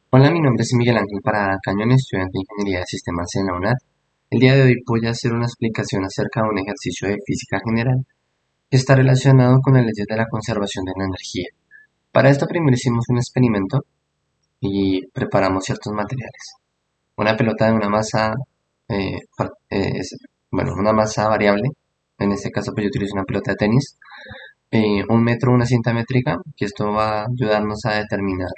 Hola, mi nombre es Miguel Ángel Parada Cañón, estudiante de Ingeniería de Sistemas en la UNAD. El día de hoy voy a hacer una explicación acerca de un ejercicio de física general que está relacionado con las leyes de la conservación de la energía. Para esto primero hicimos un experimento y preparamos ciertos materiales. Una pelota de una masa, una masa variable. En este caso pues yo utilizo una pelota de tenis. Un metro, una cinta métrica, que esto va a ayudarnos a determinar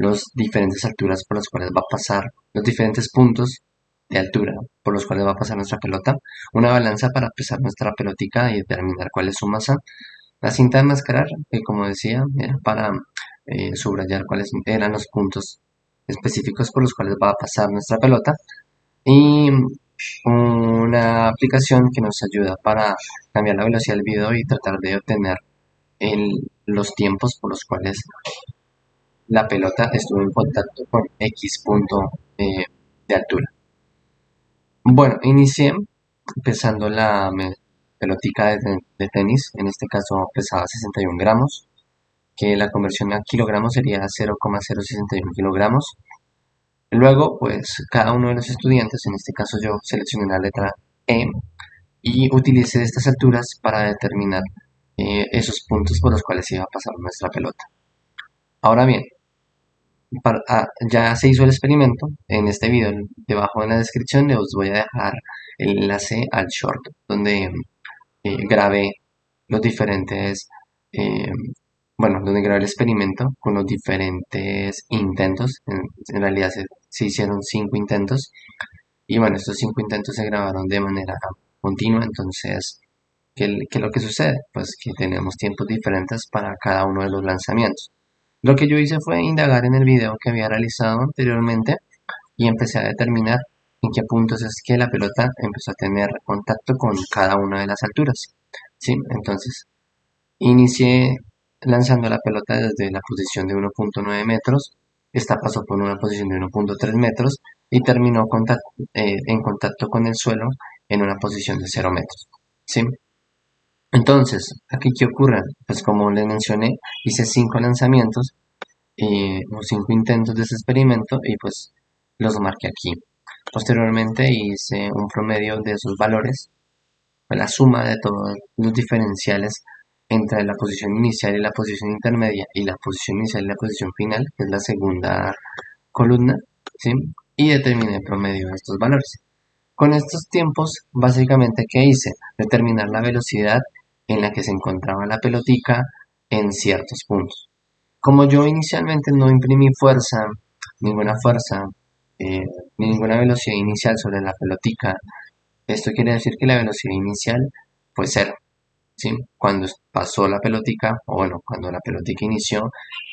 las diferentes alturas por las cuales va a pasar, los diferentes puntos de altura por los cuales va a pasar nuestra pelota, una balanza para pesar nuestra pelotica y determinar cuál es su masa, la cinta de mascarar, que como decía, era para subrayar cuáles eran los puntos específicos por los cuales va a pasar nuestra pelota, y una aplicación que nos ayuda para cambiar la velocidad del video y tratar de obtener los tiempos por los cuales la pelota estuvo en contacto con X punto de altura. Bueno, inicié pesando pelotica de tenis, en este caso pesaba 61 gramos, que la conversión a kilogramos sería 0,061 kilogramos. Luego, pues cada uno de los estudiantes, en este caso yo seleccioné la letra E y utilicé estas alturas para determinar esos puntos por los cuales iba a pasar nuestra pelota. Ahora bien, ya se hizo el experimento. En este video, debajo en la descripción, les voy a dejar el enlace al short donde grabé los diferentes, eh, donde grabé el experimento con los diferentes intentos. En realidad se hicieron 5 intentos y bueno, estos 5 intentos se grabaron de manera continua. Entonces, ¿qué es lo que sucede? Pues que tenemos tiempos diferentes para cada uno de los lanzamientos. Lo que yo hice fue indagar en el video que había realizado anteriormente y empecé a determinar en qué puntos es que la pelota empezó a tener contacto con cada una de las alturas. ¿Sí? Entonces, inicié lanzando la pelota desde la posición de 1,9 metros, esta pasó por una posición de 1,3 metros y terminó en contacto con el suelo en una posición de 0 metros. ¿Sí? Entonces, ¿aquí qué ocurre? Pues como les mencioné, hice 5 lanzamientos o 5 intentos de ese experimento y pues los marqué aquí. Posteriormente hice un promedio de esos valores, la suma de todos los diferenciales entre la posición inicial y la posición intermedia y la posición inicial y la posición final, que es la segunda columna, ¿sí? Y determiné el promedio de estos valores. Con estos tiempos, básicamente, ¿qué hice? Determinar la velocidad en la que se encontraba la pelotica en ciertos puntos. Como yo inicialmente no imprimí ninguna fuerza, eh, ni ninguna velocidad inicial sobre la pelotica, esto quiere decir que la velocidad inicial fue cero, ¿sí? Cuando pasó la pelotica, o bueno, cuando la pelotica inició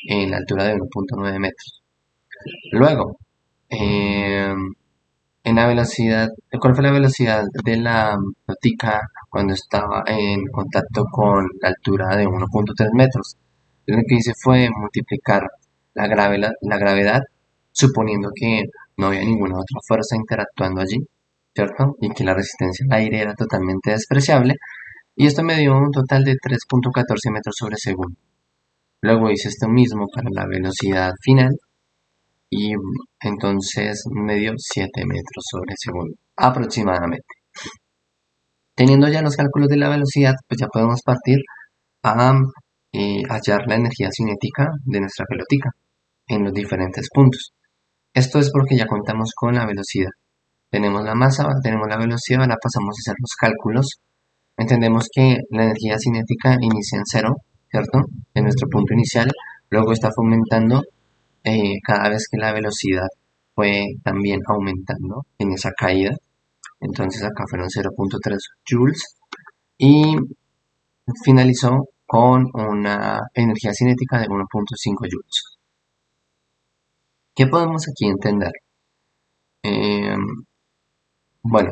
en la altura de 1,9 metros. Luego, eh, en la velocidad, ¿cuál fue la velocidad de la pelotica cuando estaba en contacto con la altura de 1,3 metros? Lo que hice fue multiplicar la gravedad, suponiendo que no había ninguna otra fuerza interactuando allí, ¿cierto? Y que la resistencia al aire era totalmente despreciable. Y esto me dio un total de 3,14 metros sobre segundo. Luego hice esto mismo para la velocidad final y entonces me dio 7 metros sobre segundo, aproximadamente. Teniendo ya los cálculos de la velocidad, pues ya podemos partir a hallar la energía cinética de nuestra pelotica en los diferentes puntos. Esto es porque ya contamos con la velocidad. Tenemos la masa, tenemos la velocidad, ahora pasamos a hacer los cálculos. Entendemos que la energía cinética inicia en cero, ¿cierto? En nuestro punto inicial, luego está aumentando cada vez que la velocidad fue también aumentando en esa caída. Entonces acá fueron 0,3 joules y finalizó con una energía cinética de 1,5 joules. ¿Qué podemos aquí entender? Eh, bueno,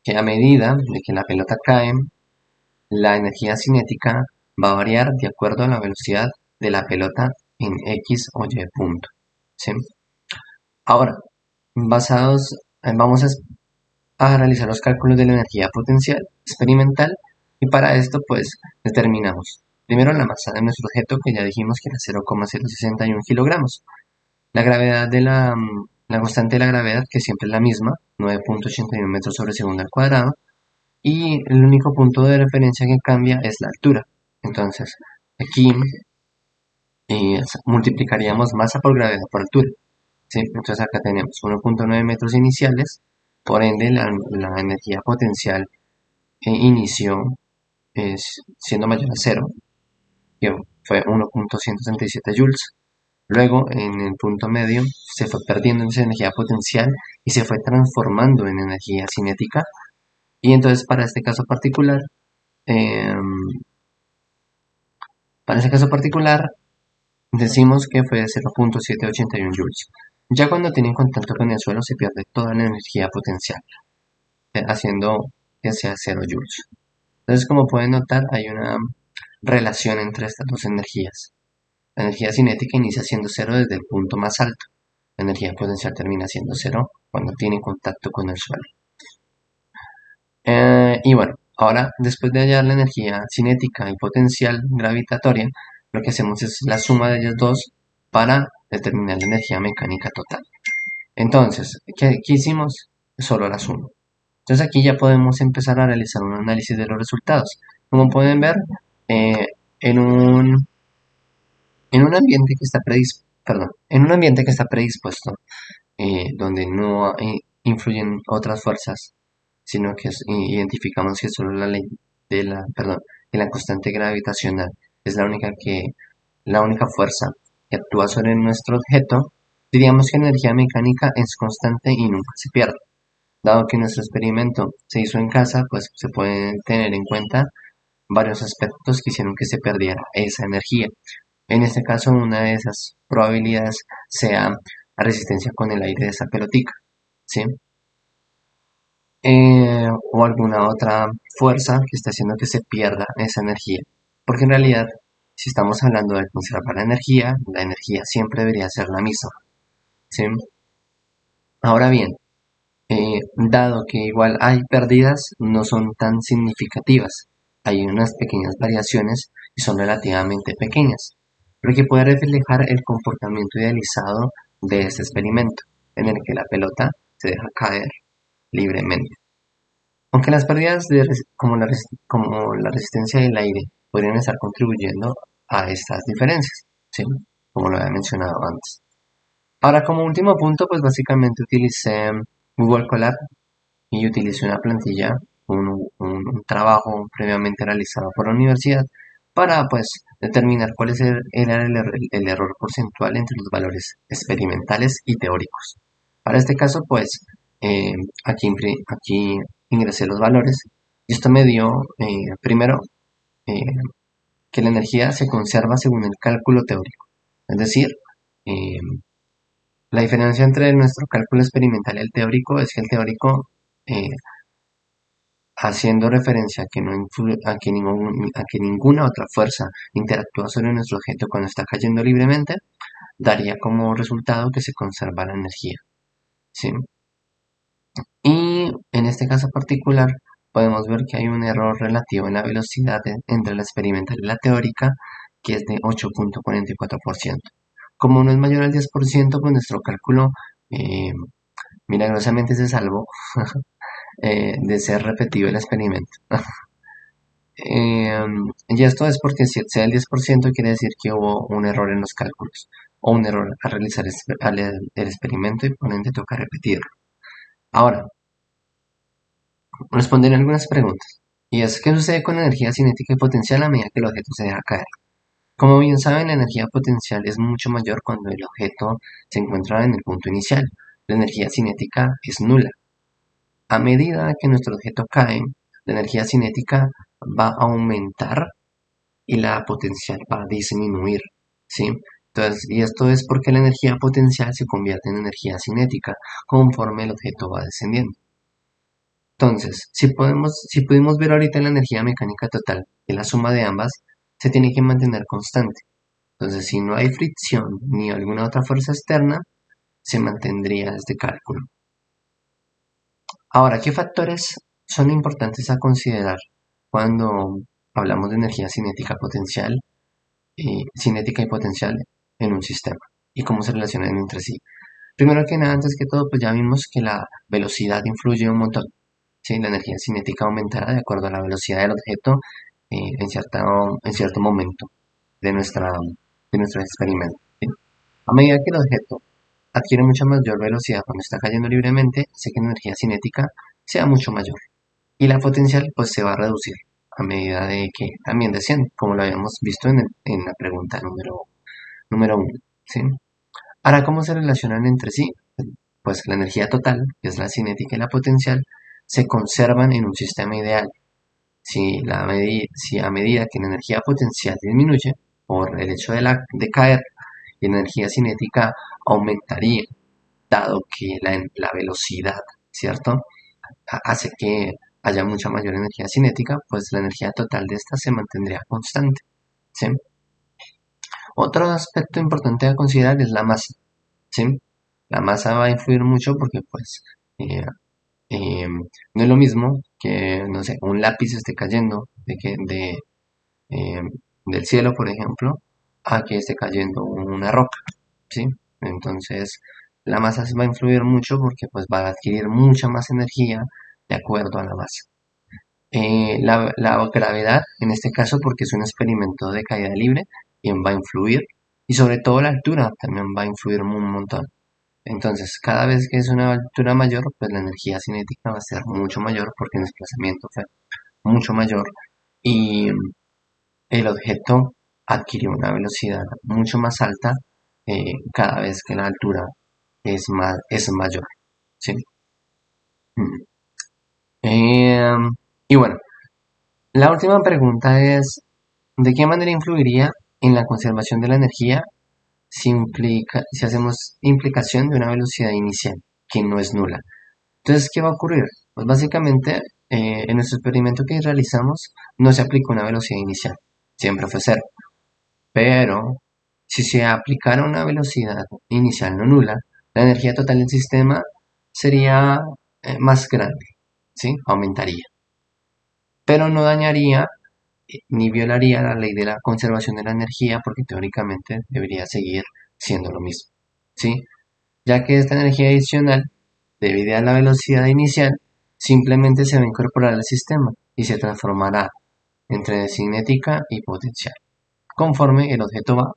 que a medida de que la pelota cae, la energía cinética va a variar de acuerdo a la velocidad de la pelota en X o Y punto. ¿Sí? Ahora, vamos a realizar los cálculos de la energía potencial experimental y para esto pues determinamos primero la masa de nuestro objeto, que ya dijimos que era 0,061 kilogramos. La gravedad de la constante de la gravedad, que siempre es la misma, 9,81 metros sobre segundo al cuadrado, y el único punto de referencia que cambia es la altura. Entonces, aquí multiplicaríamos masa por gravedad por altura. ¿Sí? Entonces acá tenemos 1,9 metros iniciales, por ende la energía potencial inició siendo mayor a cero, que fue 1,137 joules. Luego, en el punto medio, se fue perdiendo esa energía potencial y se fue transformando en energía cinética. Y entonces, eh, para este caso particular, decimos que fue 0,781 joules. Ya cuando tiene contacto con el suelo, se pierde toda la energía potencial, haciendo que sea 0 joules. Entonces, como pueden notar, hay una relación entre estas dos energías. La energía cinética inicia siendo cero desde el punto más alto. La energía potencial termina siendo cero cuando tiene contacto con el suelo. Y bueno, ahora después de hallar la energía cinética y potencial gravitatoria, lo que hacemos es la suma de ellas dos para determinar la energía mecánica total. Entonces, ¿qué hicimos? Solo la suma. Entonces aquí ya podemos empezar a realizar un análisis de los resultados. Como pueden ver, eh, en un, en un ambiente que está en un ambiente que está predispuesto, donde no influyen otras fuerzas, sino que identificamos que solo la ley de la constante gravitacional es la única fuerza que actúa sobre nuestro objeto, diríamos que la energía mecánica es constante y nunca se pierde. Dado que nuestro experimento se hizo en casa, pues se pueden tener en cuenta varios aspectos que hicieron que se perdiera esa energía. En este caso, una de esas probabilidades sea la resistencia con el aire de esa pelotica, ¿sí? O alguna otra fuerza que está haciendo que se pierda esa energía. Porque en realidad, si estamos hablando de conservar la energía siempre debería ser la misma, ¿sí? Ahora bien, dado que igual hay pérdidas, no son tan significativas. Hay unas pequeñas variaciones y son relativamente pequeñas, pero que puede reflejar el comportamiento idealizado de este experimento, en el que la pelota se deja caer libremente. Aunque las pérdidas como la resistencia del aire podrían estar contribuyendo a estas diferencias, ¿sí? Como lo había mencionado antes. Ahora, como último punto, pues básicamente utilicé Google Colab y utilicé una plantilla, un trabajo previamente realizado por la universidad para pues determinar cuál era el error porcentual entre los valores experimentales y teóricos. Para este caso, pues eh, aquí ingresé los valores y esto me dio primero eh, que la energía se conserva según el cálculo teórico. Es decir, eh, la diferencia entre nuestro cálculo experimental y el teórico es que el teórico, eh, haciendo referencia a que, no a que ninguna otra fuerza interactúa sobre nuestro objeto cuando está cayendo libremente, daría como resultado que se conserva la energía, ¿sí? Y en este caso particular podemos ver que hay un error relativo en la velocidad entre la experimental y la teórica, que es de 8,44%. Como no es mayor al 10%, pues nuestro cálculo eh, milagrosamente se salvó de ser repetido el experimento. Y esto es porque si excede el 10% quiere decir que hubo un error en los cálculos o un error al realizar el experimento y por ende toca repetirlo. Ahora, responderé algunas preguntas. Y es, ¿qué sucede con la energía cinética y potencial a medida que el objeto se deja caer? Como bien saben, la energía potencial es mucho mayor cuando el objeto se encuentra en el punto inicial. La energía cinética es nula. A medida que nuestro objeto cae, la energía cinética va a aumentar y la potencial va a disminuir, ¿sí? Entonces, y esto es porque la energía potencial se convierte en energía cinética conforme el objeto va descendiendo. Entonces, si pudimos ver ahorita la energía mecánica total y la suma de ambas, se tiene que mantener constante. Entonces, si no hay fricción ni alguna otra fuerza externa, se mantendría este cálculo. Ahora, ¿qué factores son importantes a considerar cuando hablamos de energía cinética y potencial en un sistema? y cómo se relacionan entre sí. Primero que nada, antes que todo, pues ya vimos que la velocidad influye un montón. ¿Sí? La energía cinética aumentará de acuerdo a la velocidad del objeto en cierto momento de, de nuestro experimento. ¿Sí? A medida que el objeto adquiere mucha mayor velocidad cuando está cayendo libremente, hace que la energía cinética sea mucho mayor. Y la potencial pues se va a reducir a medida de que también desciende, como lo habíamos visto en la pregunta número 1. ¿Sí? Ahora, ¿cómo se relacionan entre sí? Pues la energía total, que es la cinética y la potencial, se conservan en un sistema ideal. Si a medida que la energía potencial disminuye por el hecho de caer, la energía cinética aumentaría, dado que la velocidad, ¿cierto? Hace que haya mucha mayor energía cinética, pues la energía total de esta se mantendría constante. ¿Sí? Otro aspecto importante a considerar es la masa. ¿Sí? La masa va a influir mucho porque pues eh, no es lo mismo que, no sé, un lápiz esté cayendo eh, del cielo, por ejemplo, a que esté cayendo una roca, ¿sí? Entonces, la masa va a influir mucho porque pues va a adquirir mucha más energía de acuerdo a la masa. La gravedad, en este caso, porque es un experimento de caída libre, también va a influir, y sobre todo la altura también va a influir un montón. Entonces, cada vez que es una altura mayor, pues la energía cinética va a ser mucho mayor porque el desplazamiento fue mucho mayor y el objeto adquirió una velocidad mucho más alta cada vez que la altura es mayor. ¿Sí? Mm. Y bueno, la última pregunta es, ¿de qué manera influiría en la conservación de la energía si hacemos implicación de una velocidad inicial que no es nula? Entonces, ¿qué va a ocurrir? Pues básicamente, en nuestro experimento que realizamos no se aplicó una velocidad inicial, siempre fue cero. Pero, si se aplicara una velocidad inicial no nula, la energía total del sistema sería más grande, ¿sí? Aumentaría. Pero no dañaría ni violaría la ley de la conservación de la energía porque teóricamente debería seguir siendo lo mismo, ¿sí? Ya que esta energía adicional, debido a la velocidad inicial, simplemente se va a incorporar al sistema y se transformará entre cinética y potencial, conforme el objeto va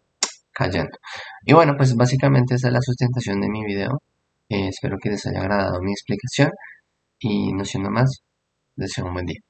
cayendo. Y bueno, pues básicamente esa es la sustentación de mi video. Espero que les haya agradado mi explicación y no siendo más, deseo un buen día.